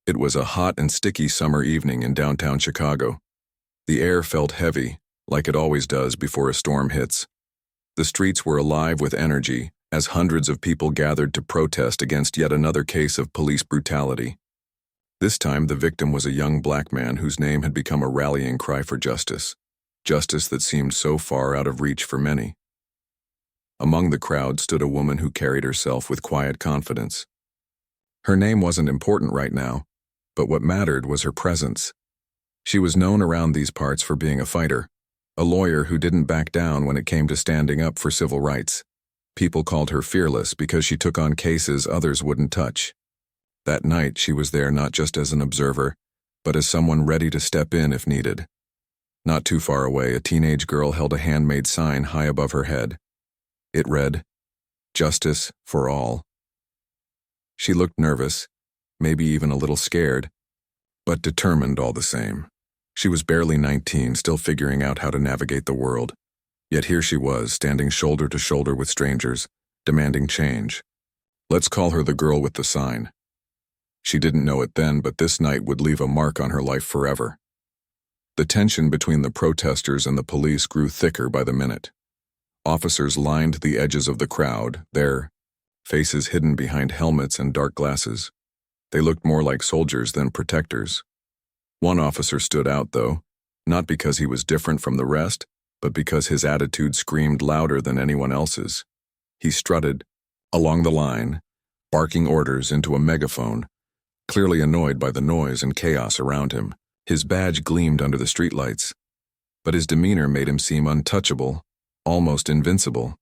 It was a hot and sticky summer evening in downtown Chicago. The air felt heavy, like it always does before a storm hits. The streets were alive with energy as hundreds of people gathered to protest against yet another case of police brutality. This time, the victim was a young black man whose name had become a rallying cry for justice. Justice that seemed so far out of reach for many. Among the crowd stood a woman who carried herself with quiet confidence. Her name wasn't important right now, but what mattered was her presence. She was known around these parts for being a fighter, a lawyer who didn't back down when it came to standing up for civil rights. People called her fearless because she took on cases others wouldn't touch. That night, she was there not just as an observer, but as someone ready to step in if needed. Not too far away, a teenage girl held a handmade sign high above her head. It read, "Justice for all." She looked nervous, maybe even a little scared, but determined all the same. She was barely 19, still figuring out how to navigate the world. Yet here she was, standing shoulder to shoulder with strangers, demanding change. Let's call her the girl with the sign. She didn't know it then, but this night would leave a mark on her life forever. The tension between the protesters and the police grew thicker by the minute. Officers lined the edges of the crowd, their faces hidden behind helmets and dark glasses. They looked more like soldiers than protectors. One officer stood out, though, not because he was different from the rest, but because his attitude screamed louder than anyone else's. He strutted along the line, barking orders into a megaphone, clearly annoyed by the noise and chaos around him. His badge gleamed under the streetlights, but his demeanor made him seem untouchable, almost invincible.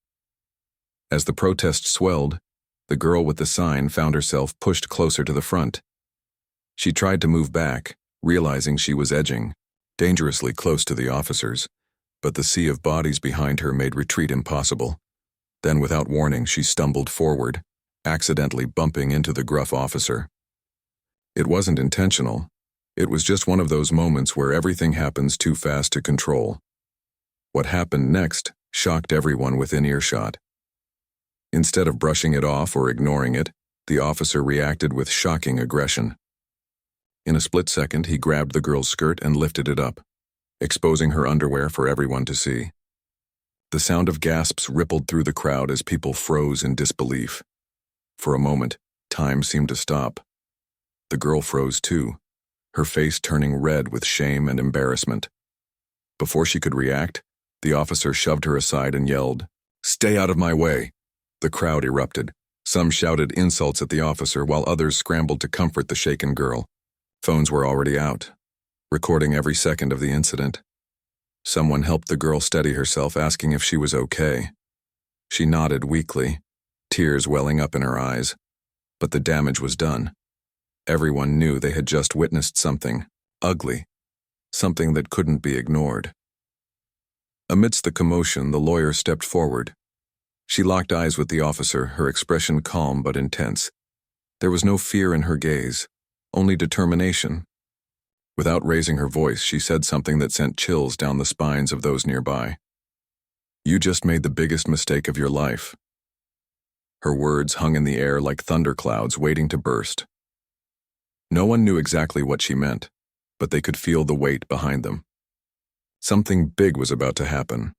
As the protest swelled, the girl with the sign found herself pushed closer to the front. She tried to move back, realizing she was edging dangerously close to the officers, but the sea of bodies behind her made retreat impossible. Then, without warning, she stumbled forward, accidentally bumping into the gruff officer. It wasn't intentional. It was just one of those moments where everything happens too fast to control. What happened next shocked everyone within earshot. Instead of brushing it off or ignoring it, the officer reacted with shocking aggression. In a split second, he grabbed the girl's skirt and lifted it up, exposing her underwear for everyone to see. The sound of gasps rippled through the crowd as people froze in disbelief. For a moment, time seemed to stop. The girl froze too, her face turning red with shame and embarrassment. Before she could react, the officer shoved her aside and yelled, "Stay out of my way!" The crowd erupted. Some shouted insults at the officer while others scrambled to comfort the shaken girl. Phones were already out, recording every second of the incident. Someone helped the girl steady herself, asking if she was okay. She nodded weakly, tears welling up in her eyes. But the damage was done. Everyone knew they had just witnessed something ugly, something that couldn't be ignored. Amidst the commotion, the lawyer stepped forward. She locked eyes with the officer, her expression calm but intense. There was no fear in her gaze, only determination. Without raising her voice, she said something that sent chills down the spines of those nearby. "You just made the biggest mistake of your life." Her words hung in the air like thunderclouds waiting to burst. No one knew exactly what she meant, but they could feel the weight behind them. Something big was about to happen,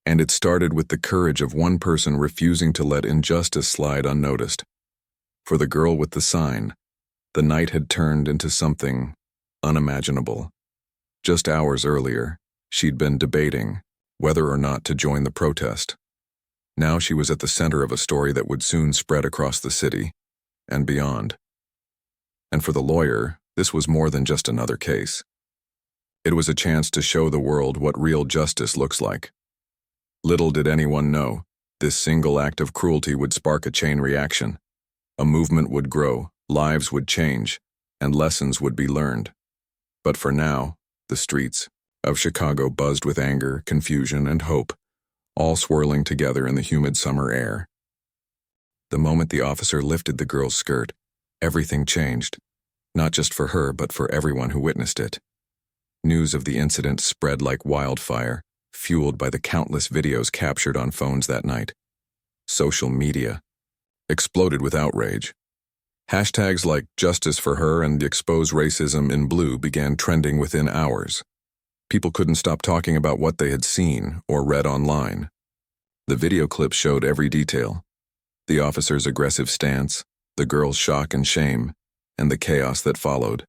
and it started with the courage of one person refusing to let injustice slide unnoticed. For the girl with the sign, the night had turned into something unimaginable. Just hours earlier, she'd been debating whether or not to join the protest. Now she was at the center of a story that would soon spread across the city and beyond. And for the lawyer, this was more than just another case. It was a chance to show the world what real justice looks like. Little did anyone know, this single act of cruelty would spark a chain reaction. A movement would grow, lives would change, and lessons would be learned. But for now, the streets of Chicago buzzed with anger, confusion, and hope, all swirling together in the humid summer air. The moment the officer lifted the girl's skirt, everything changed, not just for her but for everyone who witnessed it. News of the incident spread like wildfire, fueled by the countless videos captured on phones that night. Social media exploded with outrage. Hashtags like Justice for Her and Expose Racism in Blue began trending within hours. People couldn't stop talking about what they had seen or read online. The video clip showed every detail: the officer's aggressive stance, the girl's shock and shame, and the chaos that followed.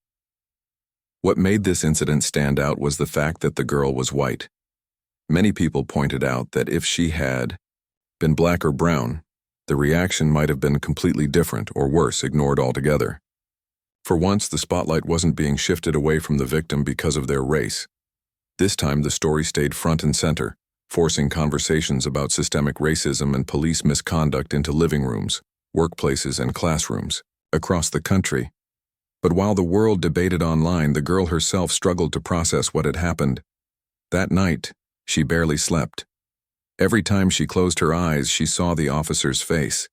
What made this incident stand out was the fact that the girl was white. Many people pointed out that if she had been black or brown, the reaction might have been completely different, or worse, ignored altogether. For once, the spotlight wasn't being shifted away from the victim because of their race. This time, the story stayed front and center, forcing conversations about systemic racism and police misconduct into living rooms, workplaces, and classrooms across the country. But while the world debated online, the girl herself struggled to process what had happened. That night, she barely slept. Every time she closed her eyes, she saw the officer's face,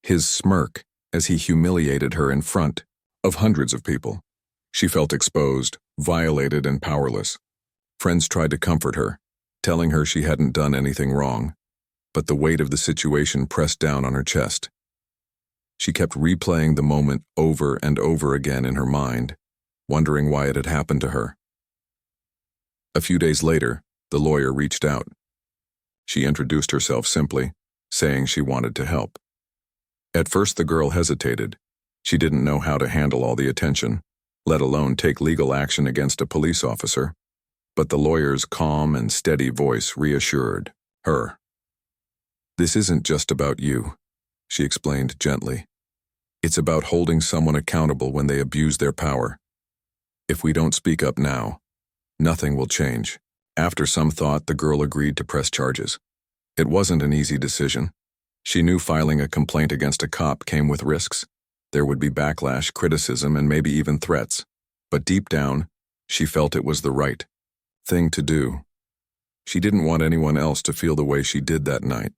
his smirk as he humiliated her in front of hundreds of people. She felt exposed, violated, and powerless. Friends tried to comfort her, telling her she hadn't done anything wrong, but the weight of the situation pressed down on her chest. She kept replaying the moment over and over again in her mind, wondering why it had happened to her. A few days later, the lawyer reached out. She introduced herself simply, saying she wanted to help. At first, the girl hesitated. She didn't know how to handle all the attention, let alone take legal action against a police officer. But the lawyer's calm and steady voice reassured her. "This isn't just about you," she explained gently. "It's about holding someone accountable when they abuse their power. If we don't speak up now, nothing will change." After some thought, the girl agreed to press charges. It wasn't an easy decision. She knew filing a complaint against a cop came with risks. There would be backlash, criticism, and maybe even threats. But deep down, she felt it was the right thing to do. She didn't want anyone else to feel the way she did that night.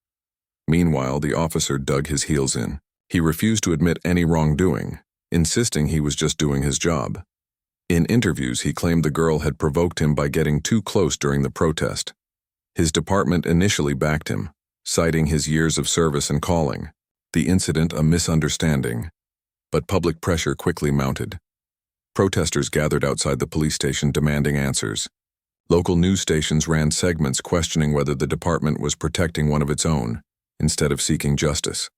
Meanwhile, the officer dug his heels in. He refused to admit any wrongdoing, insisting he was just doing his job. In interviews, he claimed the girl had provoked him by getting too close during the protest. His department initially backed him, citing his years of service and calling the incident a misunderstanding. But public pressure quickly mounted. Protesters gathered outside the police station demanding answers. Local news stations ran segments questioning whether the department was protecting one of its own, instead of seeking justice.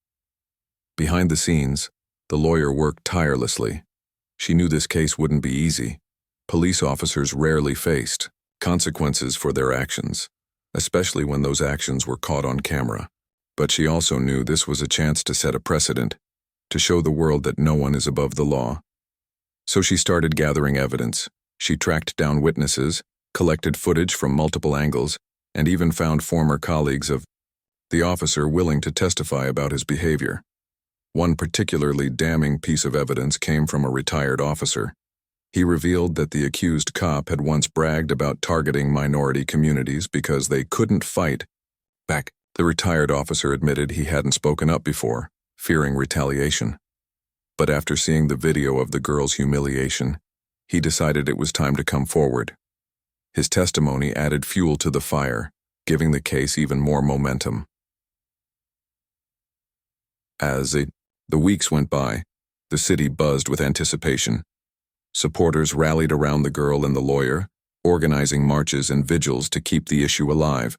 Behind the scenes, the lawyer worked tirelessly. She knew this case wouldn't be easy. Police officers rarely faced consequences for their actions, especially when those actions were caught on camera. But she also knew this was a chance to set a precedent, to show the world that no one is above the law. So she started gathering evidence. She tracked down witnesses, collected footage from multiple angles, and even found former colleagues of the officer willing to testify about his behavior. One particularly damning piece of evidence came from a retired officer. He revealed that the accused cop had once bragged about targeting minority communities because they couldn't fight back. The retired officer admitted he hadn't spoken up before, fearing retaliation. But after seeing the video of the girl's humiliation, he decided it was time to come forward. His testimony added fuel to the fire, giving the case even more momentum. As the weeks went by, the city buzzed with anticipation. Supporters rallied around the girl and the lawyer, organizing marches and vigils to keep the issue alive.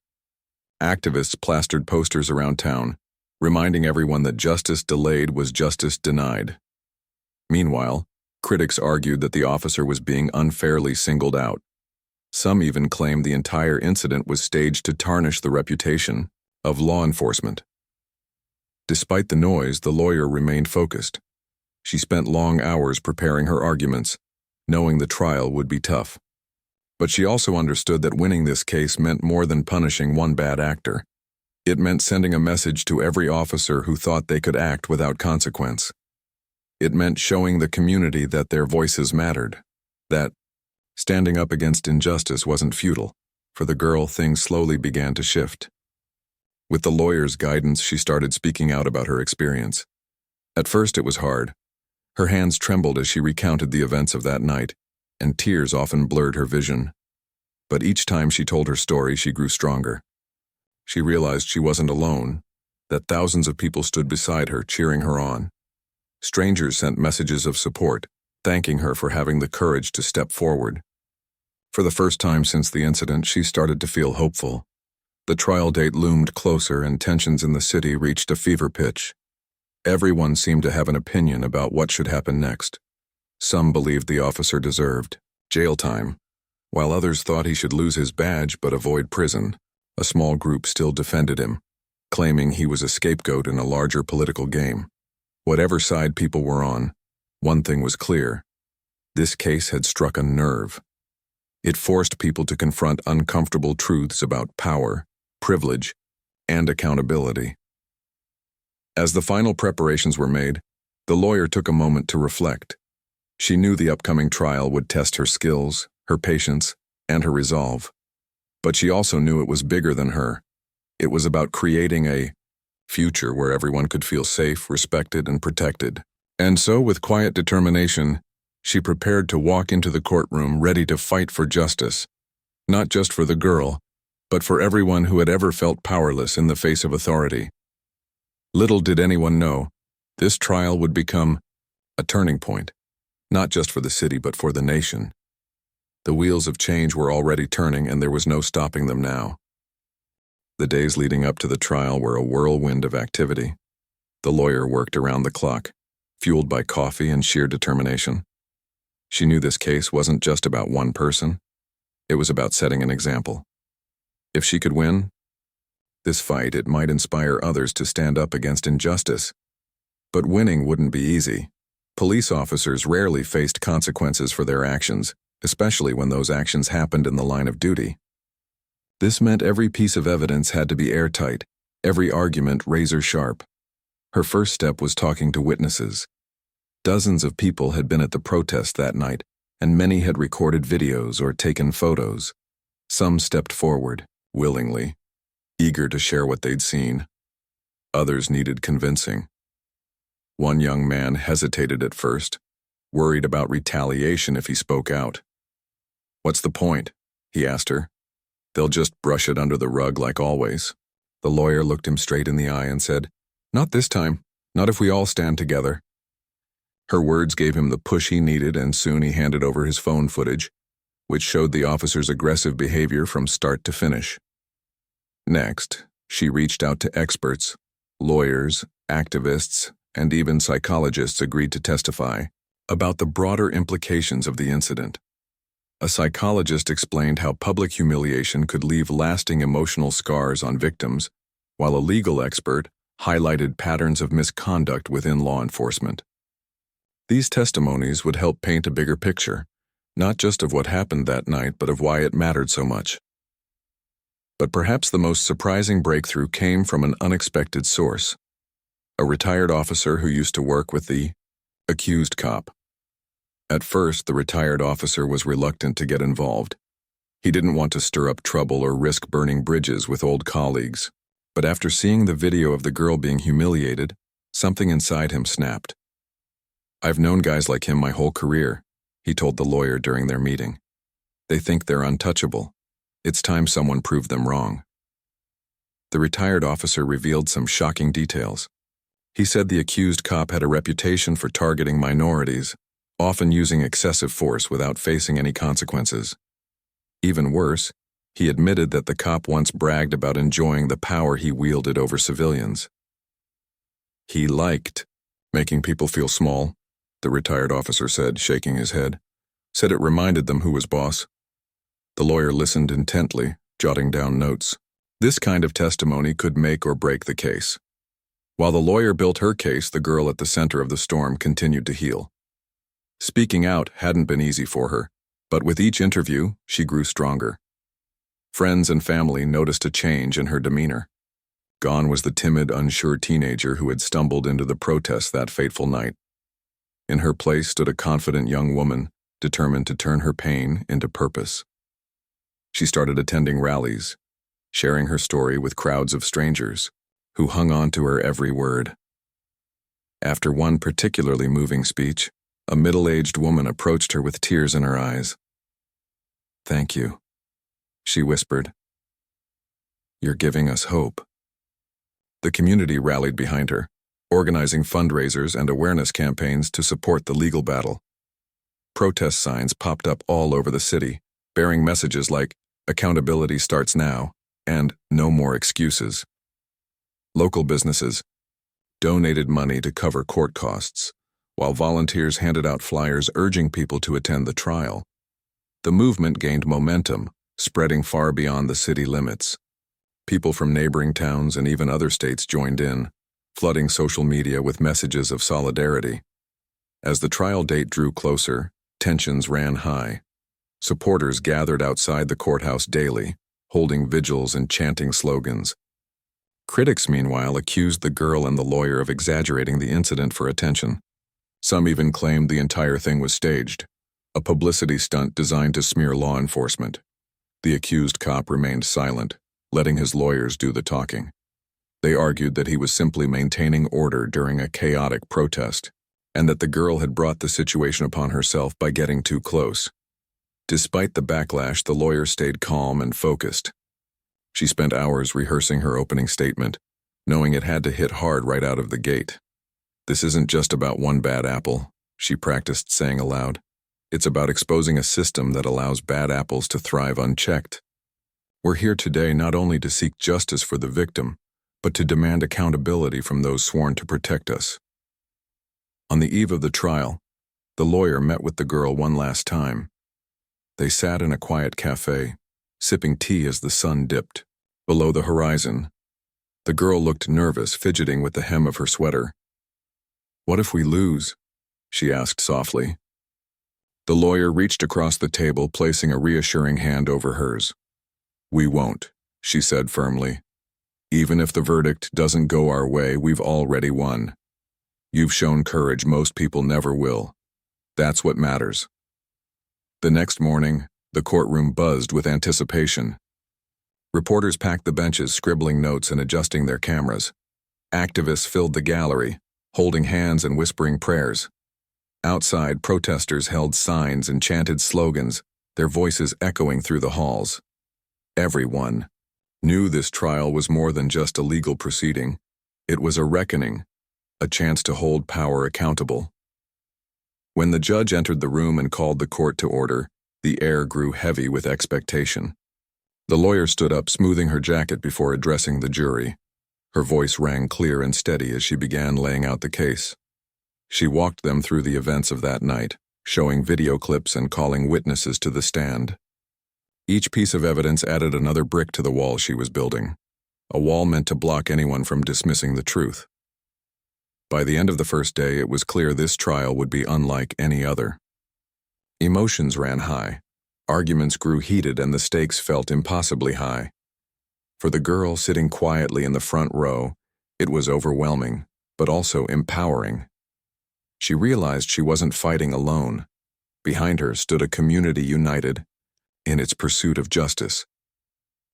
Activists plastered posters around town, reminding everyone that justice delayed was justice denied. Meanwhile, critics argued that the officer was being unfairly singled out. Some even claimed the entire incident was staged to tarnish the reputation of law enforcement. Despite the noise, the lawyer remained focused. She spent long hours preparing her arguments, knowing the trial would be tough. But she also understood that winning this case meant more than punishing one bad actor. It meant sending a message to every officer who thought they could act without consequence. It meant showing the community that their voices mattered, that standing up against injustice wasn't futile. For the girl, things slowly began to shift. With the lawyer's guidance, she started speaking out about her experience. At first, it was hard. Her hands trembled as she recounted the events of that night, and tears often blurred her vision. But each time she told her story, she grew stronger. She realized she wasn't alone, that thousands of people stood beside her, cheering her on. Strangers sent messages of support, thanking her for having the courage to step forward. For the first time since the incident, she started to feel hopeful. The trial date loomed closer and tensions in the city reached a fever pitch. Everyone seemed to have an opinion about what should happen next. Some believed the officer deserved jail time, while others thought he should lose his badge but avoid prison. A small group still defended him, claiming he was a scapegoat in a larger political game. Whatever side people were on, one thing was clear. This case had struck a nerve. It forced people to confront uncomfortable truths about power, privilege, and accountability. As the final preparations were made, the lawyer took a moment to reflect. She knew the upcoming trial would test her skills, her patience, and her resolve. But she also knew it was bigger than her. It was about creating a future where everyone could feel safe, respected, and protected. And so, with quiet determination, she prepared to walk into the courtroom ready to fight for justice, not just for the girl, but for everyone who had ever felt powerless in the face of authority. Little did anyone know, this trial would become a turning point, not just for the city but for the nation. The wheels of change were already turning and there was no stopping them now. The days leading up to the trial were a whirlwind of activity. The lawyer worked around the clock, fueled by coffee and sheer determination. She knew this case wasn't just about one person. It was about setting an example. If she could win this fight, it might inspire others to stand up against injustice. But winning wouldn't be easy. Police officers rarely faced consequences for their actions, especially when those actions happened in the line of duty. This meant every piece of evidence had to be airtight, every argument razor-sharp. Her first step was talking to witnesses. Dozens of people had been at the protest that night, and many had recorded videos or taken photos. Some stepped forward, willingly, eager to share what they'd seen. Others needed convincing. One young man hesitated at first, worried about retaliation if he spoke out. "What's the point?" he asked her. "They'll just brush it under the rug like always." The lawyer looked him straight in the eye and said, "Not this time, not if we all stand together." Her words gave him the push he needed, and soon he handed over his phone footage, which showed the officer's aggressive behavior from start to finish. Next, she reached out to experts. Lawyers, activists, and even psychologists agreed to testify about the broader implications of the incident. A psychologist explained how public humiliation could leave lasting emotional scars on victims, while a legal expert highlighted patterns of misconduct within law enforcement. These testimonies would help paint a bigger picture, not just of what happened that night, but of why it mattered so much. But perhaps the most surprising breakthrough came from an unexpected source: a retired officer who used to work with the accused cop. At first, the retired officer was reluctant to get involved. He didn't want to stir up trouble or risk burning bridges with old colleagues. But after seeing the video of the girl being humiliated, something inside him snapped. "I've known guys like him my whole career," he told the lawyer during their meeting. "They think they're untouchable. It's time someone proved them wrong." The retired officer revealed some shocking details. He said the accused cop had a reputation for targeting minorities, often using excessive force without facing any consequences. Even worse, he admitted that the cop once bragged about enjoying the power he wielded over civilians. "He liked making people feel small," the retired officer said, shaking his head. "Said it reminded them who was boss." The lawyer listened intently, jotting down notes. This kind of testimony could make or break the case. While the lawyer built her case, the girl at the center of the storm continued to heal. Speaking out hadn't been easy for her, but with each interview, she grew stronger. Friends and family noticed a change in her demeanor. Gone was the timid, unsure teenager who had stumbled into the protest that fateful night. In her place stood a confident young woman, determined to turn her pain into purpose. She started attending rallies, sharing her story with crowds of strangers, who hung on to her every word. After one particularly moving speech, a middle-aged woman approached her with tears in her eyes. "Thank you," she whispered. "You're giving us hope." The community rallied behind her, organizing fundraisers and awareness campaigns to support the legal battle. Protest signs popped up all over the city, bearing messages like, "Accountability starts now," and "No more excuses." Local businesses donated money to cover court costs, while volunteers handed out flyers urging people to attend the trial. The movement gained momentum, spreading far beyond the city limits. People from neighboring towns and even other states joined in, flooding social media with messages of solidarity. As the trial date drew closer, tensions ran high. Supporters gathered outside the courthouse daily, holding vigils and chanting slogans. Critics, meanwhile, accused the girl and the lawyer of exaggerating the incident for attention. Some even claimed the entire thing was staged, a publicity stunt designed to smear law enforcement. The accused cop remained silent, letting his lawyers do the talking. They argued that he was simply maintaining order during a chaotic protest, and that the girl had brought the situation upon herself by getting too close. Despite the backlash, the lawyer stayed calm and focused. She spent hours rehearsing her opening statement, knowing it had to hit hard right out of the gate. "This isn't just about one bad apple," she practiced saying aloud. "It's about exposing a system that allows bad apples to thrive unchecked. We're here today not only to seek justice for the victim, but to demand accountability from those sworn to protect us." On the eve of the trial, the lawyer met with the girl one last time. They sat in a quiet cafe, sipping tea as the sun dipped below the horizon. The girl looked nervous, fidgeting with the hem of her sweater. "What if we lose?" she asked softly. The lawyer reached across the table, placing a reassuring hand over hers. "We won't," she said firmly. "Even if the verdict doesn't go our way, we've already won. You've shown courage most people never will. That's what matters." The next morning, the courtroom buzzed with anticipation. Reporters packed the benches, scribbling notes and adjusting their cameras. Activists filled the gallery, holding hands and whispering prayers. Outside, protesters held signs and chanted slogans, their voices echoing through the halls. Everyone knew this trial was more than just a legal proceeding. It was a reckoning, a chance to hold power accountable. When the judge entered the room and called the court to order, the air grew heavy with expectation. The lawyer stood up, smoothing her jacket before addressing the jury. Her voice rang clear and steady as she began laying out the case. She walked them through the events of that night, showing video clips and calling witnesses to the stand. Each piece of evidence added another brick to the wall she was building, a wall meant to block anyone from dismissing the truth. By the end of the first day, it was clear this trial would be unlike any other. Emotions ran high, arguments grew heated, and the stakes felt impossibly high. For the girl sitting quietly in the front row, it was overwhelming, but also empowering. She realized she wasn't fighting alone. Behind her stood a community united in its pursuit of justice.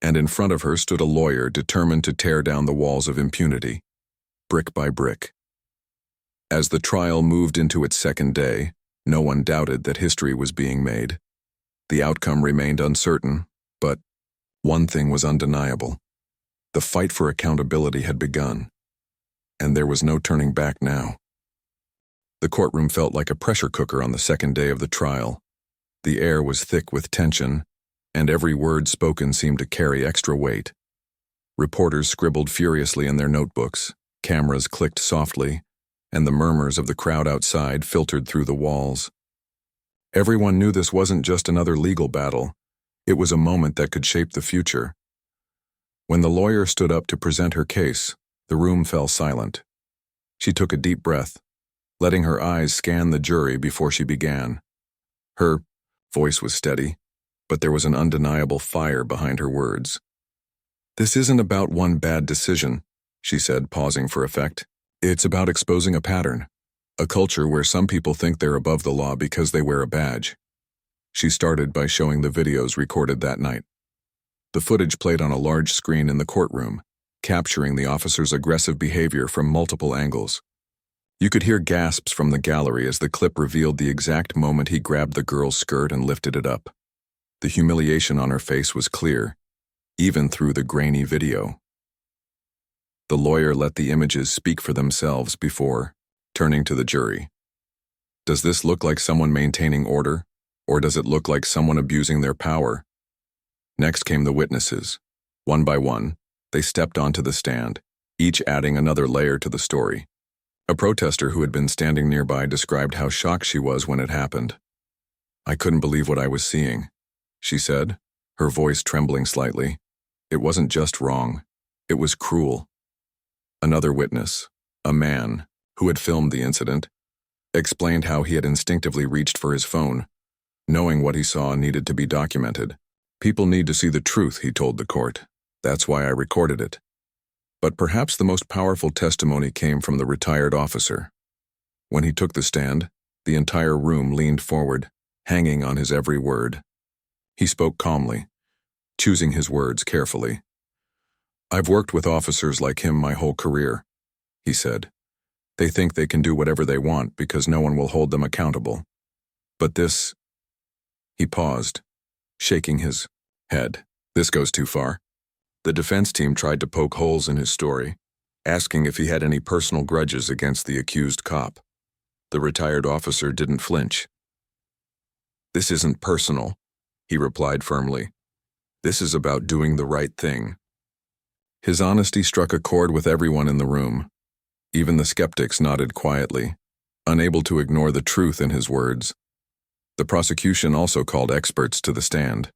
And in front of her stood a lawyer determined to tear down the walls of impunity, brick by brick. As the trial moved into its second day, no one doubted that history was being made. The outcome remained uncertain, but one thing was undeniable. The fight for accountability had begun, and there was no turning back now. The courtroom felt like a pressure cooker on the second day of the trial. The air was thick with tension, and every word spoken seemed to carry extra weight. Reporters scribbled furiously in their notebooks, cameras clicked softly, and the murmurs of the crowd outside filtered through the walls. Everyone knew this wasn't just another legal battle. It was a moment that could shape the future. When the lawyer stood up to present her case, the room fell silent. She took a deep breath, letting her eyes scan the jury before she began. Her voice was steady, but there was an undeniable fire behind her words. "This isn't about one bad decision," she said, pausing for effect. "It's about exposing a pattern, a culture where some people think they're above the law because they wear a badge." She started by showing the videos recorded that night. The footage played on a large screen in the courtroom, capturing the officer's aggressive behavior from multiple angles. You could hear gasps from the gallery as the clip revealed the exact moment he grabbed the girl's skirt and lifted it up. The humiliation on her face was clear, even through the grainy video. The lawyer let the images speak for themselves before turning to the jury. Does this look like someone maintaining order, or does it look like someone abusing their power? Next came the witnesses. One by one, they stepped onto the stand, each adding another layer to the story. A protester who had been standing nearby described how shocked she was when it happened. "I couldn't believe what I was seeing," she said, her voice trembling slightly. "It wasn't just wrong. It was cruel." Another witness, a man who had filmed the incident, explained how he had instinctively reached for his phone, knowing what he saw needed to be documented. "People need to see the truth," he told the court. "That's why I recorded it." But perhaps the most powerful testimony came from the retired officer. When he took the stand, the entire room leaned forward, hanging on his every word. He spoke calmly, choosing his words carefully. "I've worked with officers like him my whole career," he said. "They think they can do whatever they want because no one will hold them accountable. But this—" He paused, shaking his head. "This goes too far." The defense team tried to poke holes in his story, asking if he had any personal grudges against the accused cop. The retired officer didn't flinch. "This isn't personal," he replied firmly. "This is about doing the right thing." His honesty struck a chord with everyone in the room. Even the skeptics nodded quietly, unable to ignore the truth in his words. The prosecution also called experts to the stand.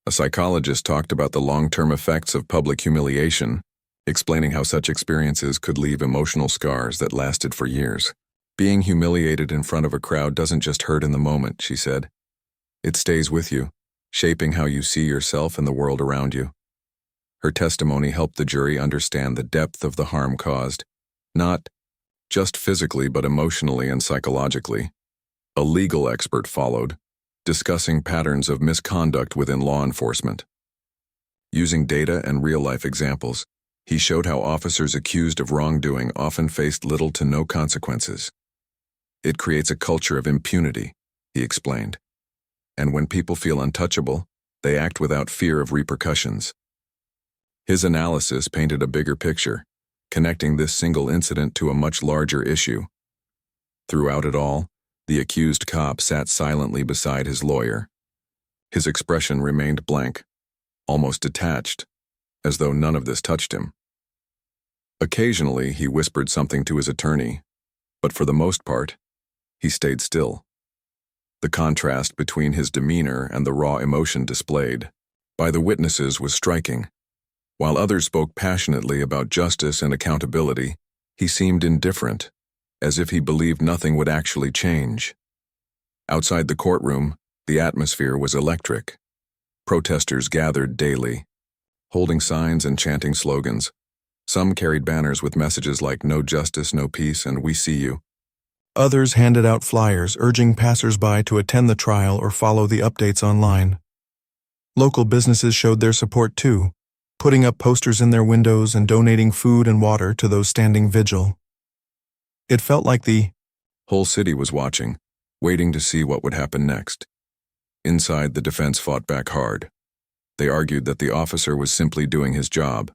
A psychologist talked about the long-term effects of public humiliation, explaining how such experiences could leave emotional scars that lasted for years. "Being humiliated in front of a crowd doesn't just hurt in the moment," she said. "It stays with you, shaping how you see yourself and the world around you." Her testimony helped the jury understand the depth of the harm caused, not just physically but emotionally and psychologically. A legal expert followed, discussing patterns of misconduct within law enforcement. Using data and real-life examples, he showed how officers accused of wrongdoing often faced little to no consequences. "It creates a culture of impunity," he explained. "And when people feel untouchable, they act without fear of repercussions." His analysis painted a bigger picture, connecting this single incident to a much larger issue. Throughout it all, the accused cop sat silently beside his lawyer. His expression remained blank, almost detached, as though none of this touched him. Occasionally, he whispered something to his attorney, but for the most part, he stayed still. The contrast between his demeanor and the raw emotion displayed by the witnesses was striking. While others spoke passionately about justice and accountability, he seemed indifferent, as if he believed nothing would actually change. Outside the courtroom, the atmosphere was electric. Protesters gathered daily, holding signs and chanting slogans. Some carried banners with messages like "No justice, no peace," and "We see you." Others handed out flyers urging passers-by to attend the trial or follow the updates online. Local businesses showed their support too, putting up posters in their windows and donating food and water to those standing vigil. It felt like the whole city was watching, waiting to see what would happen next. Inside, the defense fought back hard. They argued that the officer was simply doing his job,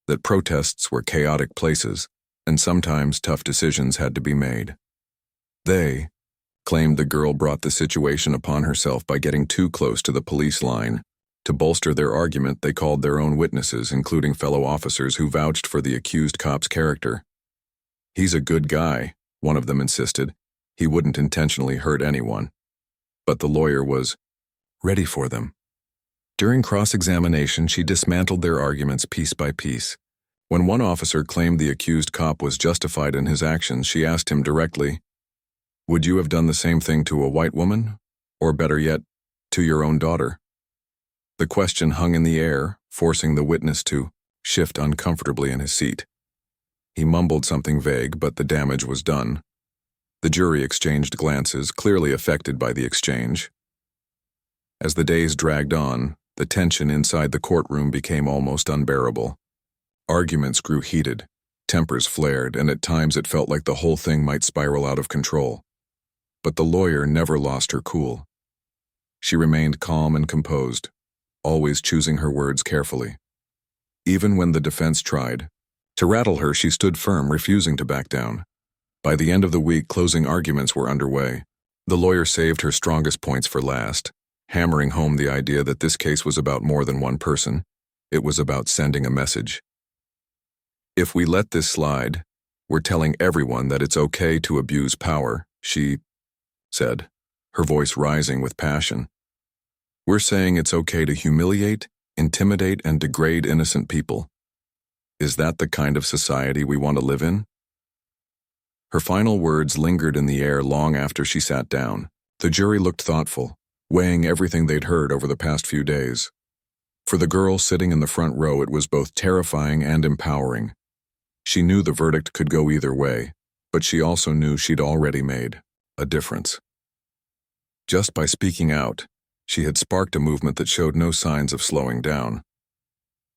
that protests were chaotic places, and sometimes tough decisions had to be made. They claimed the girl brought the situation upon herself by getting too close to the police line. To bolster their argument, they called their own witnesses, including fellow officers who vouched for the accused cop's character. "He's a good guy," one of them insisted. "He wouldn't intentionally hurt anyone." But the lawyer was ready for them. During cross-examination, she dismantled their arguments piece by piece. When one officer claimed the accused cop was justified in his actions, she asked him directly, "Would you have done the same thing to a white woman? Or better yet, to your own daughter?" The question hung in the air, forcing the witness to shift uncomfortably in his seat. He mumbled something vague, but the damage was done. The jury exchanged glances, clearly affected by the exchange. As the days dragged on, the tension inside the courtroom became almost unbearable. Arguments grew heated, tempers flared, and at times it felt like the whole thing might spiral out of control. But the lawyer never lost her cool. She remained calm and composed, always choosing her words carefully. Even when the defense tried, To rattle her, she stood firm, refusing to back down. By the end of the week, closing arguments were underway. The lawyer saved her strongest points for last, hammering home the idea that this case was about more than one person. It was about sending a message. If we let this slide, we're telling everyone that it's okay to abuse power, she said, her voice rising with passion. We're saying it's okay to humiliate, intimidate, and degrade innocent people. Is that the kind of society we want to live in? Her final words lingered in the air long after she sat down. The jury looked thoughtful, weighing everything they'd heard over the past few days. For the girl sitting in the front row, it was both terrifying and empowering. She knew the verdict could go either way, but she also knew she'd already made a difference. Just by speaking out, she had sparked a movement that showed no signs of slowing down.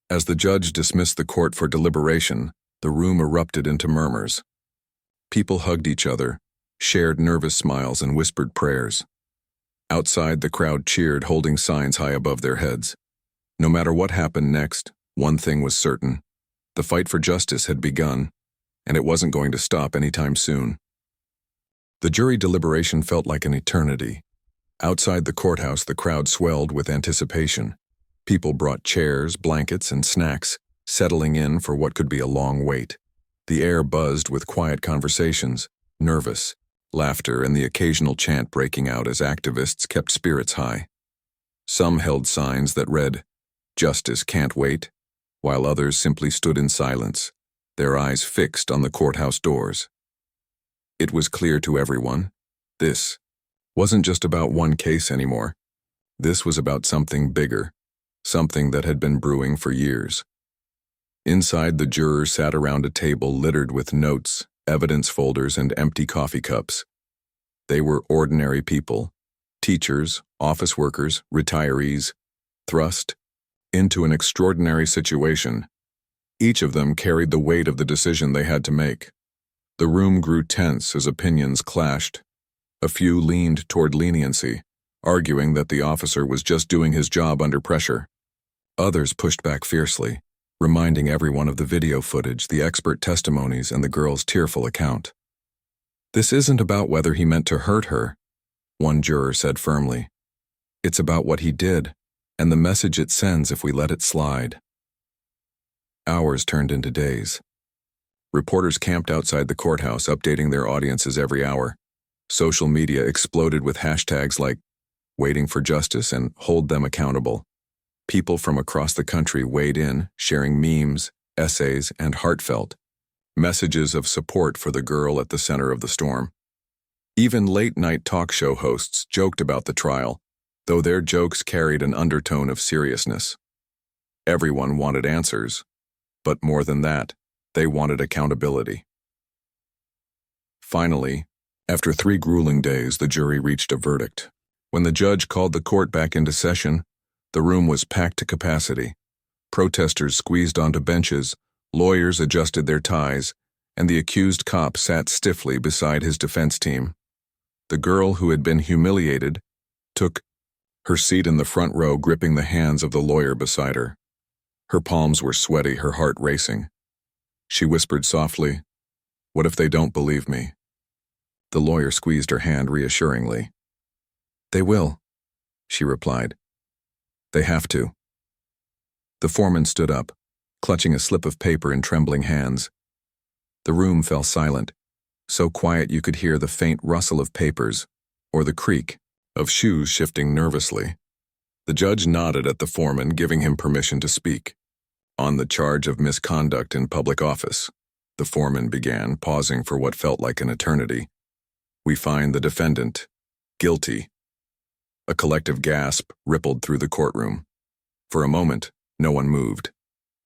As the judge dismissed the court for deliberation, the room erupted into murmurs. People hugged each other, shared nervous smiles, and whispered prayers. Outside, the crowd cheered, holding signs high above their heads. No matter what happened next, one thing was certain. The fight for justice had begun, and it wasn't going to stop anytime soon. The jury deliberation felt like an eternity. Outside the courthouse, the crowd swelled with anticipation. People brought chairs, blankets, and snacks, settling in for what could be a long wait. The air buzzed with quiet conversations, nervous, laughter, and the occasional chant breaking out as activists kept spirits high. Some held signs that read, "Justice can't wait," while others simply stood in silence, their eyes fixed on the courthouse doors. It was clear to everyone, this wasn't just about one case anymore. This was about something bigger, something that had been brewing for years. Inside, the jurors sat around a table littered with notes, evidence folders, and empty coffee cups. They were ordinary people, teachers, office workers, retirees, thrust into an extraordinary situation. Each of them carried the weight of the decision they had to make. The room grew tense as opinions clashed. A few leaned toward leniency, arguing that the officer was just doing his job under pressure. Others pushed back fiercely, reminding everyone of the video footage, the expert testimonies, and the girl's tearful account. "This isn't about whether he meant to hurt her," one juror said firmly. "It's about what he did, and the message it sends if we let it slide." Hours turned into days. Reporters camped outside the courthouse, updating their audiences every hour. Social media exploded with hashtags like "Waiting for Justice" and "Hold Them Accountable." People from across the country weighed in, sharing memes, essays, and heartfelt messages of support for the girl at the center of the storm. Even late-night talk show hosts joked about the trial, though their jokes carried an undertone of seriousness. Everyone wanted answers, but more than that, they wanted accountability. Finally, after 3 grueling days, the jury reached a verdict. When the judge called the court back into session, the room was packed to capacity. Protesters squeezed onto benches, lawyers adjusted their ties, and the accused cop sat stiffly beside his defense team. The girl who had been humiliated took her seat in the front row, gripping the hands of the lawyer beside her. Her palms were sweaty, her heart racing. She whispered softly, "What if they don't believe me?" The lawyer squeezed her hand reassuringly. "They will," she replied. "They have to." The foreman stood up, clutching a slip of paper in trembling hands. The room fell silent, so quiet you could hear the faint rustle of papers or the creak of shoes shifting nervously. The judge nodded at the foreman, giving him permission to speak. "On the charge of misconduct in public office," the foreman began, pausing for what felt like an eternity, "we find the defendant guilty." A collective gasp rippled through the courtroom. For a moment, no one moved.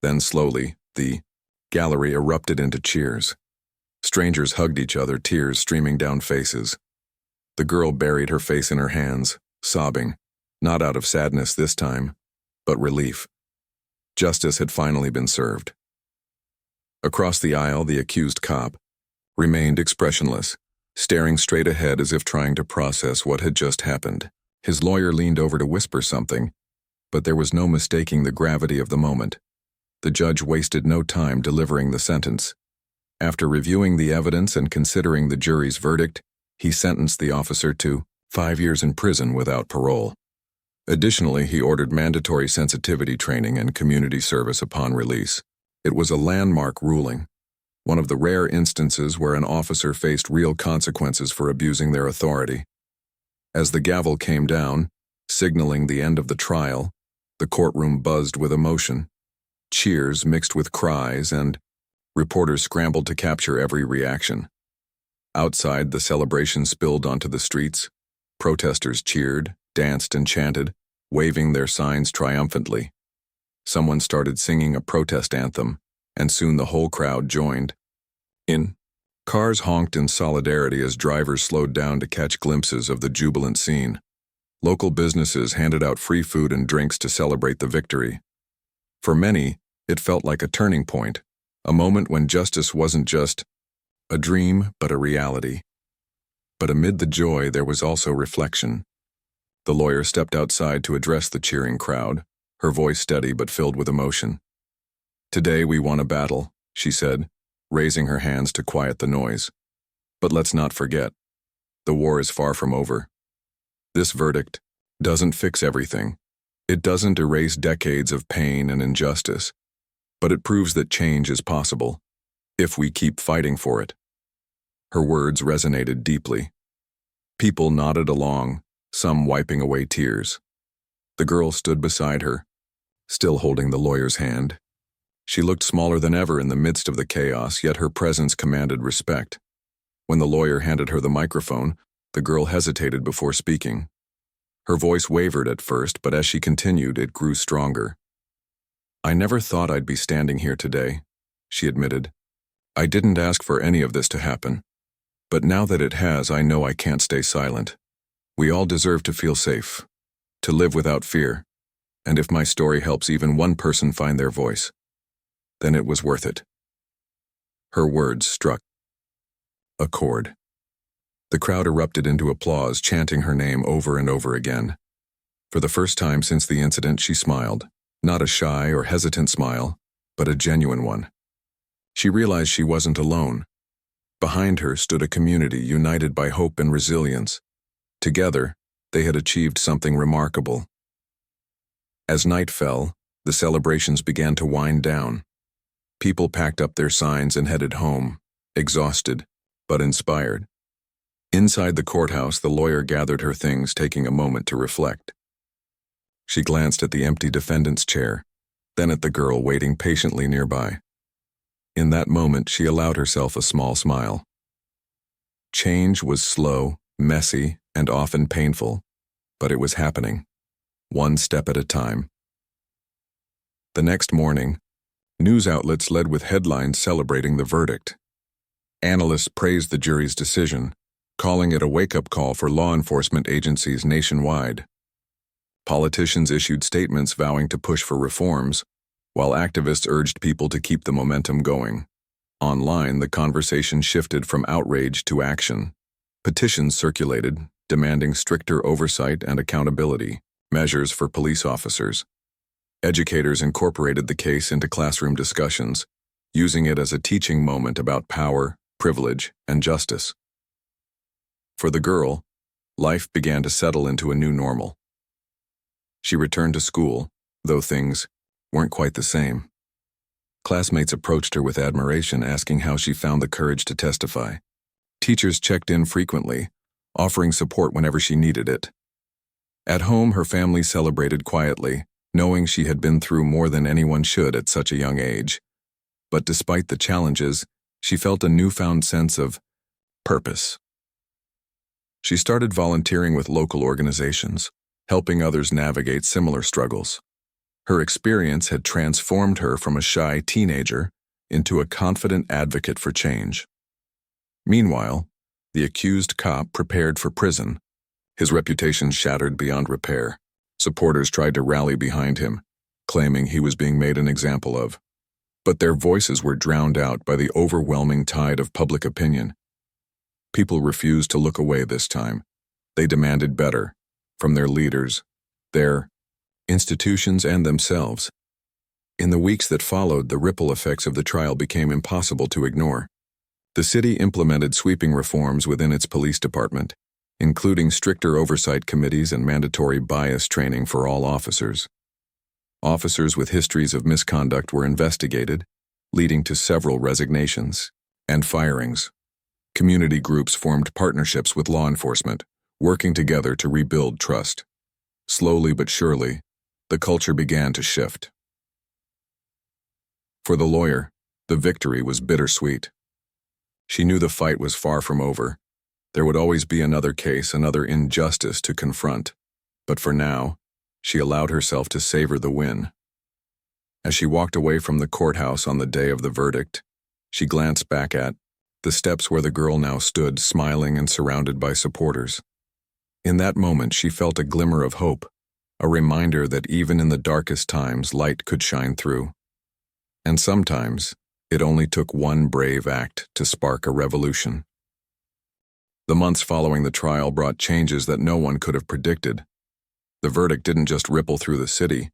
Then slowly, the gallery erupted into cheers. Strangers hugged each other, tears streaming down faces. The girl buried her face in her hands, sobbing, not out of sadness this time, but relief. Justice had finally been served. Across the aisle, the accused cop remained expressionless, staring straight ahead as if trying to process what had just happened. His lawyer leaned over to whisper something, but there was no mistaking the gravity of the moment. The judge wasted no time delivering the sentence. After reviewing the evidence and considering the jury's verdict, he sentenced the officer to 5 years in prison without parole. Additionally, he ordered mandatory sensitivity training and community service upon release. It was a landmark ruling, one of the rare instances where an officer faced real consequences for abusing their authority. As the gavel came down, signaling the end of the trial, the courtroom buzzed with emotion. Cheers mixed with cries, and reporters scrambled to capture every reaction. Outside, the celebration spilled onto the streets. Protesters cheered, danced, and chanted, waving their signs triumphantly. Someone started singing a protest anthem, and soon the whole crowd joined in. Cars honked in solidarity as drivers slowed down to catch glimpses of the jubilant scene. Local businesses handed out free food and drinks to celebrate the victory. For many, it felt like a turning point, a moment when justice wasn't just a dream but a reality. But amid the joy, there was also reflection. The lawyer stepped outside to address the cheering crowd, her voice steady but filled with emotion. "Today we won a battle," she said, raising her hands to quiet the noise. "But let's not forget, the war is far from over. This verdict doesn't fix everything. It doesn't erase decades of pain and injustice, but it proves that change is possible, if we keep fighting for it." Her words resonated deeply. People nodded along, some wiping away tears. The girl stood beside her, still holding the lawyer's hand. She looked smaller than ever in the midst of the chaos, yet her presence commanded respect. When the lawyer handed her the microphone, the girl hesitated before speaking. Her voice wavered at first, but as she continued, it grew stronger. "I never thought I'd be standing here today," she admitted. "I didn't ask for any of this to happen. But now that it has, I know I can't stay silent. We all deserve to feel safe, to live without fear. And if my story helps even one person find their voice, then it was worth it." Her words struck a chord. The crowd erupted into applause, chanting her name over and over again. For the first time since the incident, she smiled, not a shy or hesitant smile, but a genuine one. She realized she wasn't alone. Behind her stood a community united by hope and resilience. Together, they had achieved something remarkable. As night fell, the celebrations began to wind down. People packed up their signs and headed home, exhausted, but inspired. Inside the courthouse, the lawyer gathered her things, taking a moment to reflect. She glanced at the empty defendant's chair, then at the girl waiting patiently nearby. In that moment, she allowed herself a small smile. Change was slow, messy, and often painful, but it was happening, one step at a time. The next morning, news outlets led with headlines celebrating the verdict. Analysts praised the jury's decision, calling it a wake-up call for law enforcement agencies nationwide. Politicians issued statements vowing to push for reforms, while activists urged people to keep the momentum going. Online, the conversation shifted from outrage to action. Petitions circulated, demanding stricter oversight and accountability, measures for police officers. Educators incorporated the case into classroom discussions, using it as a teaching moment about power, privilege, and justice. For the girl, life began to settle into a new normal. She returned to school, though things weren't quite the same. Classmates approached her with admiration, asking how she found the courage to testify. Teachers checked in frequently, offering support whenever she needed it. At home, her family celebrated quietly, knowing she had been through more than anyone should at such a young age. But despite the challenges, she felt a newfound sense of purpose. She started volunteering with local organizations, helping others navigate similar struggles. Her experience had transformed her from a shy teenager into a confident advocate for change. Meanwhile, the accused cop prepared for prison, his reputation shattered beyond repair. Supporters tried to rally behind him, claiming he was being made an example of. But their voices were drowned out by the overwhelming tide of public opinion. People refused to look away this time. They demanded better, from their leaders, their institutions, and themselves. In the weeks that followed, the ripple effects of the trial became impossible to ignore. The city implemented sweeping reforms within its police department, including stricter oversight committees and mandatory bias training for all officers. Officers with histories of misconduct were investigated, leading to several resignations and firings. Community groups formed partnerships with law enforcement, working together to rebuild trust. Slowly but surely, the culture began to shift. For the lawyer, the victory was bittersweet. She knew the fight was far from over. There would always be another case, another injustice to confront. But for now, she allowed herself to savor the win. As she walked away from the courthouse on the day of the verdict, she glanced back at the steps where the girl now stood, smiling and surrounded by supporters. In that moment, she felt a glimmer of hope, a reminder that even in the darkest times, light could shine through. And sometimes, it only took one brave act to spark a revolution. The months following the trial brought changes that no one could have predicted. The verdict didn't just ripple through the city,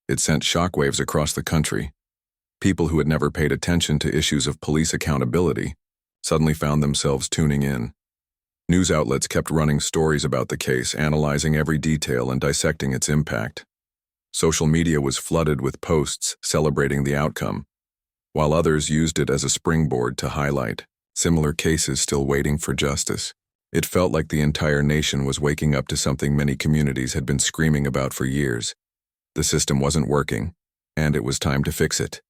it sent shockwaves across the country. People who had never paid attention to issues of police accountability suddenly found themselves tuning in. News outlets kept running stories about the case, analyzing every detail and dissecting its impact. Social media was flooded with posts celebrating the outcome, while others used it as a springboard to highlight similar cases still waiting for justice. It felt like the entire nation was waking up to something many communities had been screaming about for years. The system wasn't working, and it was time to fix it.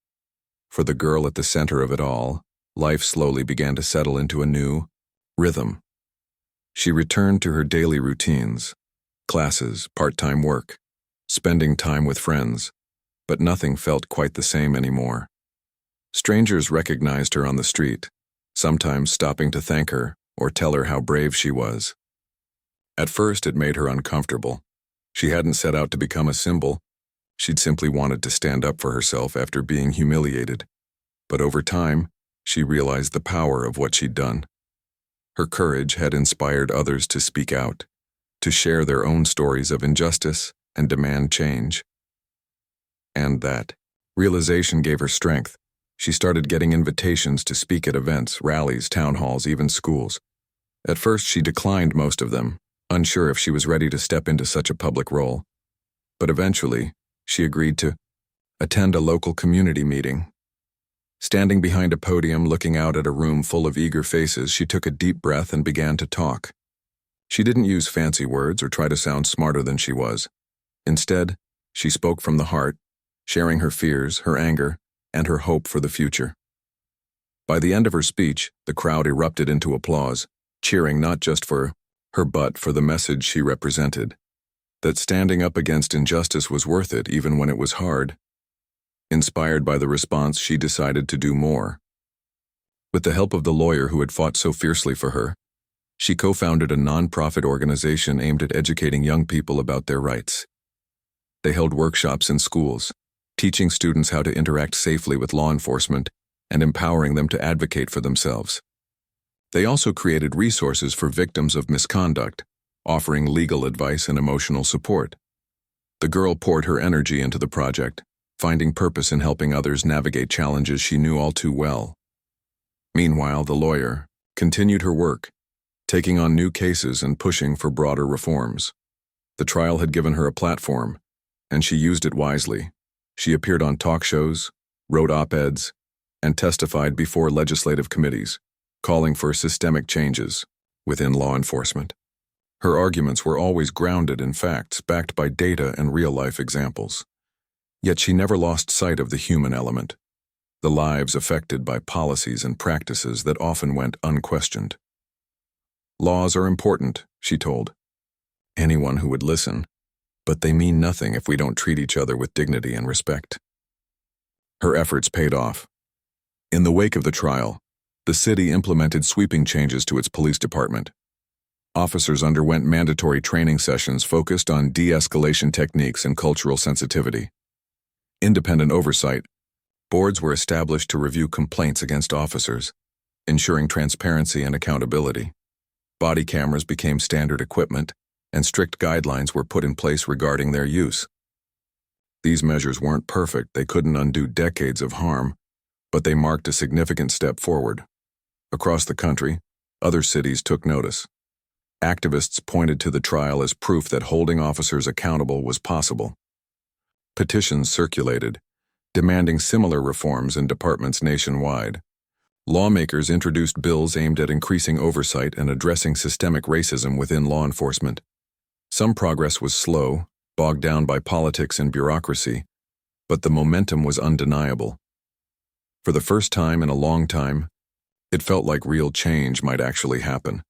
For the girl at the center of it all, life slowly began to settle into a new rhythm. She returned to her daily routines, classes, part-time work, spending time with friends, but nothing felt quite the same anymore. Strangers recognized her on the street, sometimes stopping to thank her or tell her how brave she was. At first, it made her uncomfortable. She hadn't set out to become a symbol. She'd simply wanted to stand up for herself after being humiliated. But over time, she realized the power of what she'd done. Her courage had inspired others to speak out, to share their own stories of injustice and demand change. And that realization gave her strength. She started getting invitations to speak at events, rallies, town halls, even schools. At first, she declined most of them, unsure if she was ready to step into such a public role. But eventually, she agreed to attend a local community meeting. Standing behind a podium looking out at a room full of eager faces, she took a deep breath and began to talk. She didn't use fancy words or try to sound smarter than she was. Instead, she spoke from the heart, sharing her fears, her anger, and her hope for the future. By the end of her speech, the crowd erupted into applause, cheering not just for her but for the message she represented, that standing up against injustice was worth it even when it was hard. Inspired by the response, she decided to do more. With the help of the lawyer who had fought so fiercely for her, she co-founded a non-profit organization aimed at educating young people about their rights. They held workshops in schools, teaching students how to interact safely with law enforcement and empowering them to advocate for themselves. They also created resources for victims of misconduct, offering legal advice and emotional support. The girl poured her energy into the project, finding purpose in helping others navigate challenges she knew all too well. Meanwhile, the lawyer continued her work, taking on new cases and pushing for broader reforms. The trial had given her a platform, and she used it wisely. She appeared on talk shows, wrote op-eds, and testified before legislative committees, calling for systemic changes within law enforcement. Her arguments were always grounded in facts, backed by data and real-life examples. Yet she never lost sight of the human element, the lives affected by policies and practices that often went unquestioned. Laws are important, she told anyone who would listen, but they mean nothing if we don't treat each other with dignity and respect. Her efforts paid off. In the wake of the trial, the city implemented sweeping changes to its police department. Officers underwent mandatory training sessions focused on de-escalation techniques and cultural sensitivity. Independent oversight boards were established to review complaints against officers, ensuring transparency and accountability. Body cameras became standard equipment, and strict guidelines were put in place regarding their use. These measures weren't perfect, they couldn't undo decades of harm, but they marked a significant step forward. Across the country, other cities took notice. Activists pointed to the trial as proof that holding officers accountable was possible. Petitions circulated, demanding similar reforms in departments nationwide. Lawmakers introduced bills aimed at increasing oversight and addressing systemic racism within law enforcement. Some progress was slow, bogged down by politics and bureaucracy, but the momentum was undeniable. For the first time in a long time, it felt like real change might actually happen.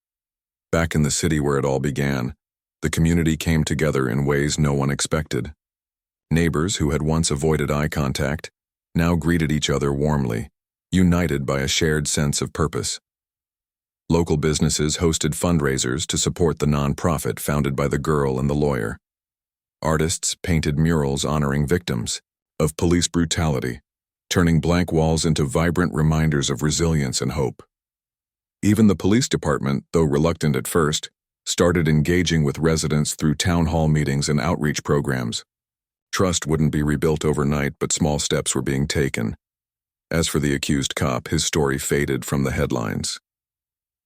Back in the city where it all began, the community came together in ways no one expected. Neighbors who had once avoided eye contact now greeted each other warmly, united by a shared sense of purpose. Local businesses hosted fundraisers to support the nonprofit founded by the girl and the lawyer. Artists painted murals honoring victims of police brutality, turning blank walls into vibrant reminders of resilience and hope. Even the police department, though reluctant at first, started engaging with residents through town hall meetings and outreach programs. Trust wouldn't be rebuilt overnight, but small steps were being taken. As for the accused cop, his story faded from the headlines.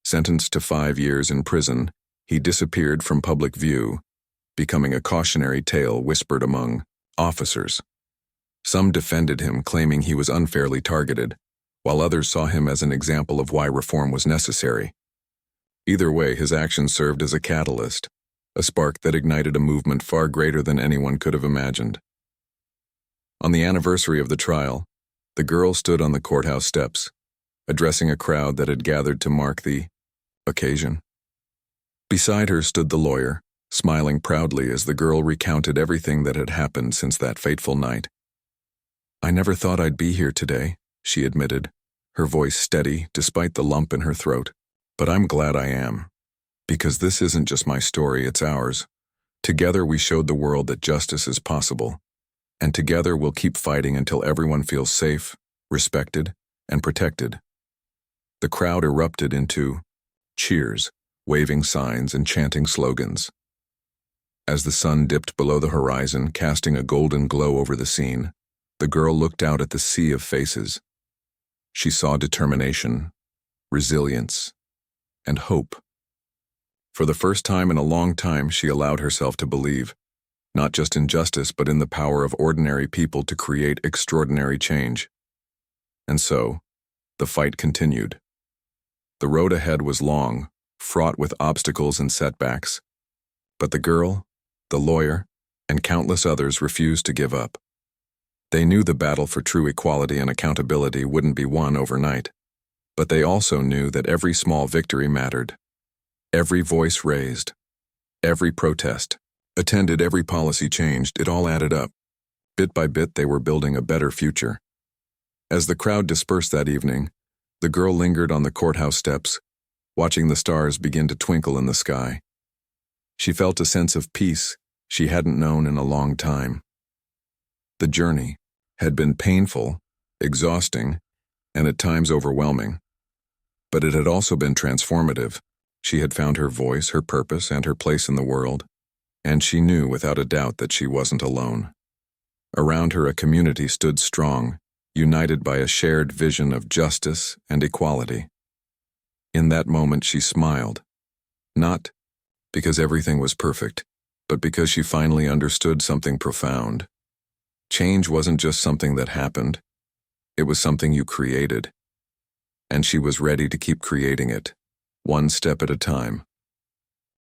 Sentenced to 5 years in prison, he disappeared from public view, becoming a cautionary tale whispered among officers. Some defended him, claiming he was unfairly targeted, while others saw him as an example of why reform was necessary. Either way, his actions served as a catalyst, a spark that ignited a movement far greater than anyone could have imagined. On the anniversary of the trial, the girl stood on the courthouse steps, addressing a crowd that had gathered to mark the occasion. Beside her stood the lawyer, smiling proudly as the girl recounted everything that had happened since that fateful night. "I never thought I'd be here today," she admitted, her voice steady despite the lump in her throat. "But I'm glad I am. Because this isn't just my story, it's ours. Together we showed the world that justice is possible. And together we'll keep fighting until everyone feels safe, respected, and protected." The crowd erupted into cheers, waving signs and chanting slogans. As the sun dipped below the horizon, casting a golden glow over the scene, the girl looked out at the sea of faces. She saw determination, resilience, and hope. For the first time in a long time, she allowed herself to believe, not just in justice, but in the power of ordinary people to create extraordinary change. And so, the fight continued. The road ahead was long, fraught with obstacles and setbacks. But the girl, the lawyer, and countless others refused to give up. They knew the battle for true equality and accountability wouldn't be won overnight. But they also knew that every small victory mattered. Every voice raised, every protest attended, every policy changed, it all added up. Bit by bit, they were building a better future. As the crowd dispersed that evening, the girl lingered on the courthouse steps, watching the stars begin to twinkle in the sky. She felt a sense of peace she hadn't known in a long time. The journey had been painful, exhausting, and at times overwhelming. But it had also been transformative. She had found her voice, her purpose, and her place in the world. And she knew without a doubt that she wasn't alone. Around her, a community stood strong, united by a shared vision of justice and equality. In that moment, she smiled. Not because everything was perfect, but because she finally understood something profound. Change wasn't just something that happened. It was something you created. And she was ready to keep creating it, one step at a time.